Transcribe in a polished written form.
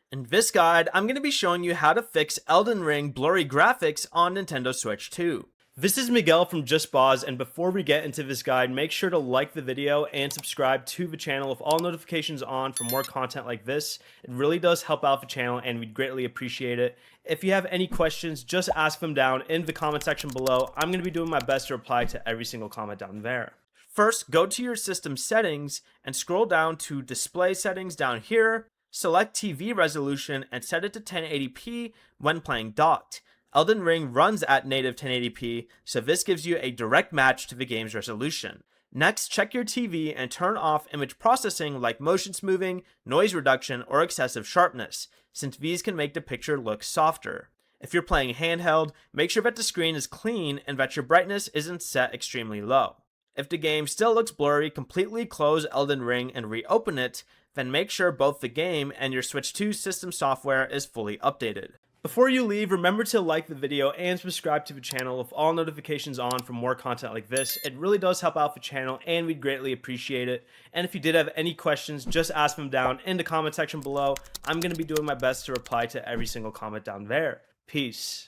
In this guide, I'm going to be showing you how to fix Elden Ring blurry graphics on Nintendo Switch 2. This is Miguel from JustBOZ, and before we get into this guide, make sure to like the video and subscribe to the channel with all notifications on for more content like this. It really does help out the channel and we'd greatly appreciate it. If you have any questions, just ask them down in the comment section below. I'm going to be doing my best to reply to every single comment down there. First, go to your system settings and scroll down to display settings down here. Select TV resolution and set it to 1080p when playing docked. Elden Ring runs at native 1080p, so this gives you a direct match to the game's resolution. Next, check your TV and turn off image processing like motion smoothing, noise reduction, or excessive sharpness, since these can make the picture look softer. If you're playing handheld, make sure that the screen is clean and that your brightness isn't set extremely low. If the game still looks blurry, completely close Elden Ring and reopen it, then make sure both the game and your Switch 2 system software is fully updated. Before you leave, remember to like the video and subscribe to the channel with all notifications on for more content like this. It really does help out the channel and we'd greatly appreciate it. And if you did have any questions, just ask them down in the comment section below. I'm going to be doing my best to reply to every single comment down there. Peace.